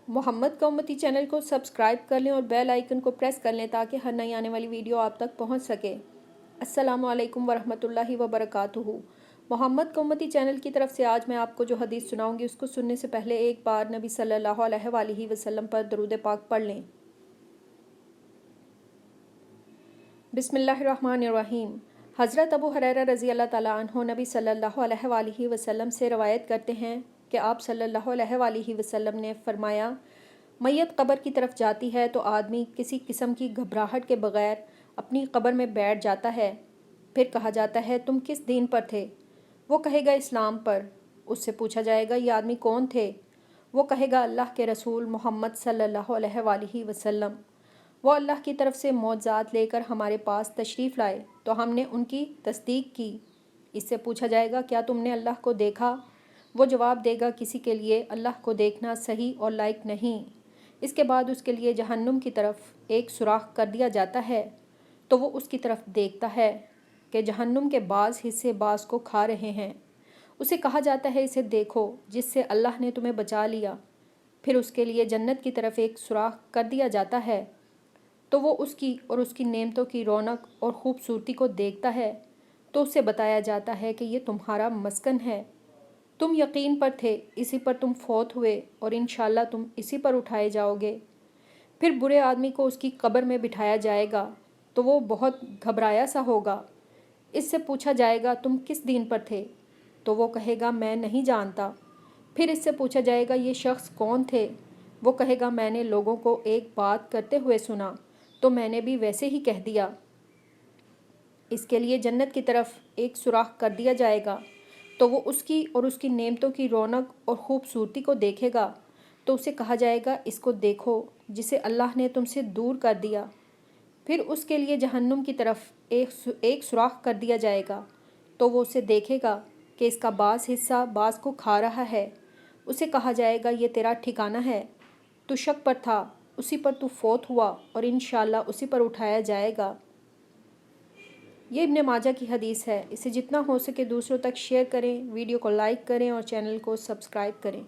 محمد کا امتی چینل کو سبسکرائب کر لیں اور بیل آئیکن کو پریس کر لیں تاکہ ہر نئی آنے والی ویڈیو آپ تک پہنچ سکے۔ السلام علیکم ورحمۃ اللہ وبرکاتہ۔ محمد کا امتی چینل کی طرف سے آج میں آپ کو جو حدیث سناؤں گی اس کو سننے سے پہلے ایک بار نبی صلی اللہ علیہ وآلہ وسلم پر درود پاک پڑھ لیں۔ بسم اللہ الرحمن الرحیم۔ حضرت ابو ہریرہ رضی اللہ تعالیٰ عنہ نبی صلی اللہ علیہ وآلہ وسلم سے روایت کرتے ہیں کہ آپ صلی اللہ علیہ وآلہ وسلم نے فرمایا، میت قبر کی طرف جاتی ہے تو آدمی کسی قسم کی گھبراہٹ کے بغیر اپنی قبر میں بیٹھ جاتا ہے۔ پھر کہا جاتا ہے تم کس دین پر تھے؟ وہ کہے گا اسلام پر۔ اس سے پوچھا جائے گا یہ آدمی کون تھے؟ وہ کہے گا اللہ کے رسول محمد صلی اللہ علیہ وآلہ وسلم۔ وہ اللہ کی طرف سے معجزات لے کر ہمارے پاس تشریف لائے تو ہم نے ان کی تصدیق کی۔ اس سے پوچھا جائے گا کیا تم نے اللہ کو دیکھا؟ وہ جواب دے گا کسی کے لیے اللہ کو دیکھنا صحیح اور لائق نہیں۔ اس کے بعد اس کے لیے جہنم کی طرف ایک سوراخ کر دیا جاتا ہے تو وہ اس کی طرف دیکھتا ہے کہ جہنم کے بعض حصے بعض کو کھا رہے ہیں۔ اسے کہا جاتا ہے اسے دیکھو جس سے اللہ نے تمہیں بچا لیا۔ پھر اس کے لیے جنت کی طرف ایک سوراخ کر دیا جاتا ہے تو وہ اس کی اور اس کی نعمتوں کی رونق اور خوبصورتی کو دیکھتا ہے تو اسے بتایا جاتا ہے کہ یہ تمہارا مسکن ہے، تم یقین پر تھے، اسی پر تم فوت ہوئے اور انشاءاللہ تم اسی پر اٹھائے جاؤ گے۔ پھر برے آدمی کو اس کی قبر میں بٹھایا جائے گا تو وہ بہت گھبرایا سا ہوگا۔ اس سے پوچھا جائے گا تم کس دین پر تھے؟ تو وہ کہے گا میں نہیں جانتا۔ پھر اس سے پوچھا جائے گا یہ شخص کون تھے؟ وہ کہے گا میں نے لوگوں کو ایک بات کرتے ہوئے سنا تو میں نے بھی ویسے ہی کہہ دیا۔ اس کے لیے جنت کی طرف ایک سوراخ کر دیا جائے گا تو وہ اس کی اور اس کی نعمتوں کی رونق اور خوبصورتی کو دیکھے گا تو اسے کہا جائے گا اس کو دیکھو جسے اللہ نے تم سے دور کر دیا۔ پھر اس کے لیے جہنم کی طرف ایک سوراخ کر دیا جائے گا تو وہ اسے دیکھے گا کہ اس کا بعض حصہ بعض کو کھا رہا ہے۔ اسے کہا جائے گا یہ تیرا ٹھکانہ ہے، تو شک پر تھا، اسی پر تو فوت ہوا اور انشاءاللہ اسی پر اٹھایا جائے گا۔ یہ ابن ماجہ کی حدیث ہے۔ اسے جتنا ہو سکے دوسروں تک شیئر کریں، ویڈیو کو لائک کریں اور چینل کو سبسکرائب کریں۔